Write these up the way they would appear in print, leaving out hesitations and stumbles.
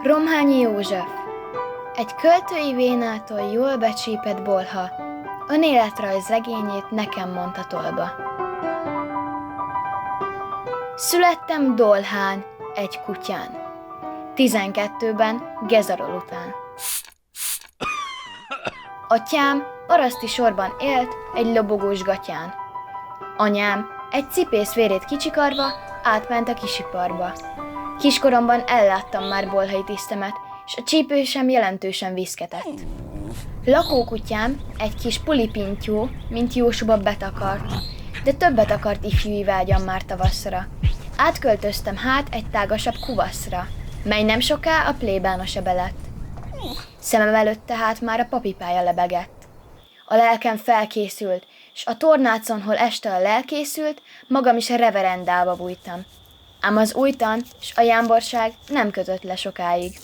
Romhányi József. Egy költői vénától jól becsípett bolha, önéletrajz regényét nekem mondta tolba. Születtem Dolhán, egy kutyán, 12-ben Gezarol után. Atyám paraszti sorban élt egy lobogós gatyán. Anyám egy cipész vérét kicsikarva átment a kisiparba. Kiskoromban elláttam már bolhai tisztemet, és a csípősem jelentősen viszketett. Lakókutyám egy kis pulipintyó, mint jósóba betakart, de többet akart ifjúi vágyam már tavasszra. Átköltöztem hát egy tágasabb kuvaszra, mely nem soká a plébánosabb lett. Szemem előtt tehát már a papipálya lebegett. A lelkem felkészült, s a tornácon, hol este a lelkészült, magam is a reverendába bújtam. Ám az újtan s a jámborság nem kötött le sokáig.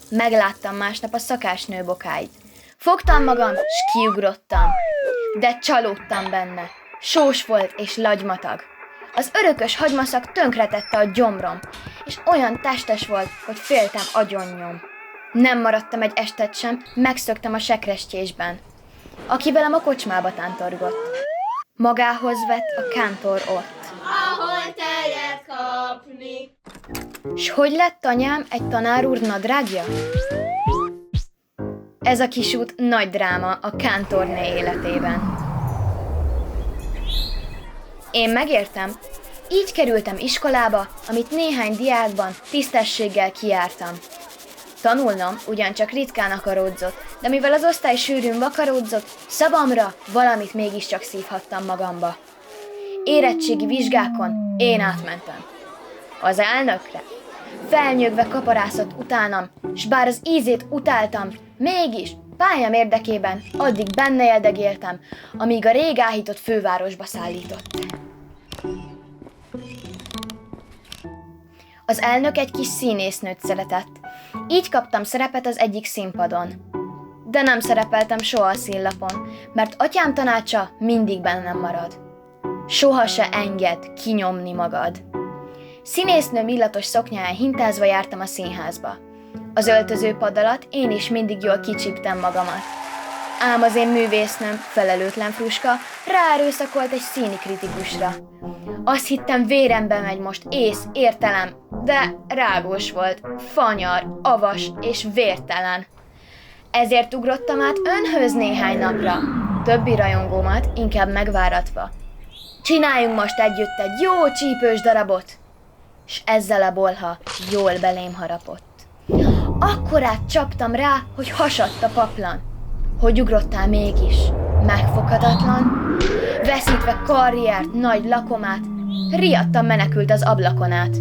Megláttam másnap a szakásnő bokáit. Fogtam magam, s kiugrottam. De csalódtam benne. Sós volt és lagymatag. Az örökös hagymaszag tönkretette a gyomrom, és olyan testes volt, hogy féltem agyonnyom. Nem maradtam egy estet sem, megszöktem a sekrestjésben, aki velem a kocsmába tántorgott. Magához vett a kántor ott. Ahol tejet kapni. S hogy lett anyám egy tanárúr nadrágja? Ez a kisút nagy dráma a kántorné életében. Én megértem, így kerültem iskolába, amit néhány diákban tisztességgel kijártam. Tanulnom ugyancsak ritkán akaródzott, de mivel az osztály sűrűn vakaródzott, szavamra valamit mégiscsak szívhattam magamba. Érettségi vizsgákon én átmentem. Az elnökre felnyögve kaparászott utánam, s bár az ízét utáltam, mégis pályám érdekében addig benne éldegéltem, amíg a rég áhított fővárosba szállított. Az elnök egy kis színésznőt szeretett, így kaptam szerepet az egyik színpadon. De nem szerepeltem soha a színlapon, mert atyám tanácsa mindig bennem marad. Soha se engedd kinyomni magad. Színésznőm illatos szoknyáján hintázva jártam a színházba. Az öltözőpad alatt én is mindig jól kicsíptem magamat. Ám az én művésznőm, felelőtlen fruska, ráerőszakolt egy színi kritikusra. Azt hittem vérembe megy most ész, értelem, de rágós volt, fanyar, avas és vértelen. Ezért ugrottam át önhöz néhány napra, többi rajongómat inkább megváratva. Csináljunk most együtt egy jó csípős darabot! S ezzel a bolha jól belém harapott. Akkorát csaptam rá, hogy hasadt a paplan. Hogy ugrottál mégis? Megfoghatatlan? Veszítve karriert, nagy lakomát, riadtan menekült az ablakon át.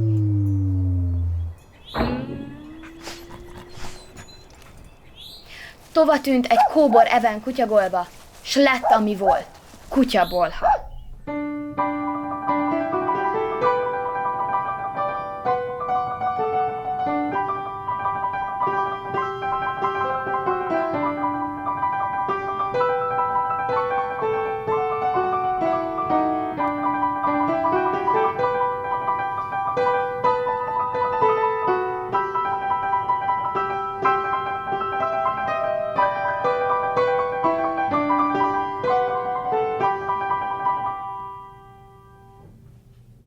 Tova tűnt egy kóbor eben kutyagolba, s lett, ami volt, kutyabolha.